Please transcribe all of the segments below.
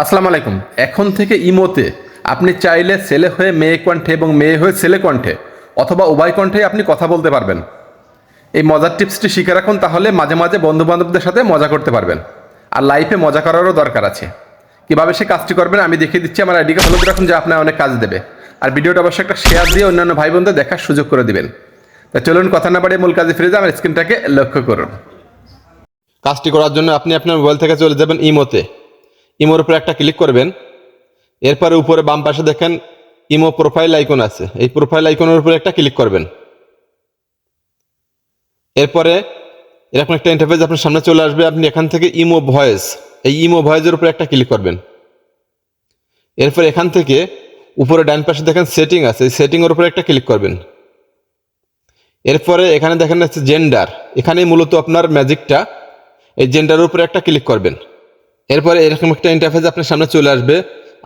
আসসালামু আলাইকুম। এখন থেকে ইমোতে আপনি চাইলে ছেলে হয়ে মেয়ে কণ্ঠে এবং মেয়ে হয়ে ছেলে কণ্ঠে অথবা উভয় কণ্ঠেই আপনি কথা বলতে পারবেন। এই মজার টিপসটি শিখে রাখুন, তাহলে মাঝে মাঝে বন্ধু বান্ধবদের সাথে মজা করতে পারবেন। আর লাইফে মজা করারও দরকার আছে। কীভাবে সে কাজটি করবেন আমি দেখিয়ে দিচ্ছি। আমার আইডিকে ফলো করে রাখুন, যা আপনার অনেক কাজ দেবে। আর ভিডিওটা অবশ্যই একটা শেয়ার দিয়ে অন্যান্য ভাই বোনদের দেখার সুযোগ করে দিবেন। তা চলুন কথা না বাড়িয়ে মূল কাজে ফিরে যান। আমার স্ক্রিনটাকে লক্ষ্য করুন। কাজটি করার জন্য আপনি আপনার মোবাইল থেকে চলে যাবেন ইমোতে। ইমোর উপরে একটা ক্লিক করবেন। এরপরে উপরে বাম পাশে দেখেন ইমো প্রোফাইল আইকন আছে, এই প্রোফাইল আইকনের উপরে একটা ক্লিক করবেন। এরপরে এরকম একটা ইন্টারফেস আপনার সামনে চলে আসবে। আপনি এখান থেকে ইমো ভয়েস, এই ইমো ভয়েসের উপরে একটা ক্লিক করবেন। এরপর এখান থেকে উপরে ডান পাশে দেখেন সেটিং আছে, এই সেটিংয়ের উপরে একটা ক্লিক করবেন। এরপরে এখানে দেখেন আছে জেন্ডার, এখানেই মূলত আপনার ম্যাজিকটা, এই জেন্ডারের উপরে একটা ক্লিক করবেন। এরপরে এরকম একটা ইন্টারফেস আপনার সামনে চলে আসবে।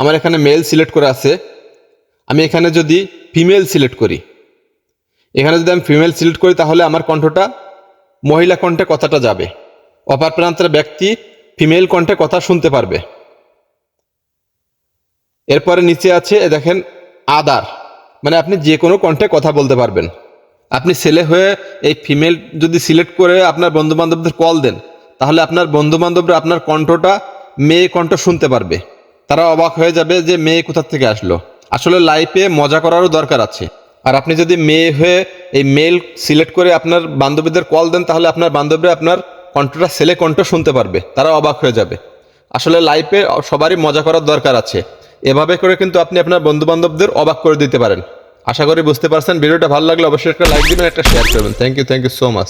আমার এখানে মেল সিলেক্ট করা আছে, আমি এখানে যদি ফিমেল সিলেক্ট করি, এখানে যদি আমি ফিমেল সিলেক্ট করি তাহলে আমার কণ্ঠটা মহিলা কণ্ঠে কথাটা যাবে। অপর প্রান্তের ব্যক্তি ফিমেল কণ্ঠে কথা শুনতে পারবে। এরপরে নিচে আছে দেখেন আদার, মানে আপনি যে কোনো কণ্ঠে কথা বলতে পারবেন। আপনি ছেলে হয়ে এই ফিমেল যদি সিলেক্ট করে আপনার বন্ধু বান্ধবদের কল দেন, তাহলে আপনার বন্ধু বান্ধবরা আপনার কণ্ঠটা মেয়ে কণ্ঠ শুনতে পারবে। তারা অবাক হয়ে যাবে যে মেয়ে কোথা থেকে আসলো। আসলে লাইফে মজা করারও দরকার আছে। আর আপনি যদি মেয়ে হয়ে এই মেল সিলেক্ট করে আপনার বান্ধবীদের কল দেন, তাহলে আপনার বান্ধবীরা আপনার কণ্ঠটা ছেলে কণ্ঠ শুনতে পারবে, তারা অবাক হয়ে যাবে। আসলে লাইফে সবারই মজা করার দরকার আছে। এভাবে করে কিন্তু আপনি আপনার বন্ধু বান্ধবদের অবাক করে দিতে পারেন। আশা করি বুঝতে পারছেন। ভিডিওটা ভালো লাগলে অবশ্যই একটা লাইক দিবেন, একটা শেয়ার করবেন। Thank you so much.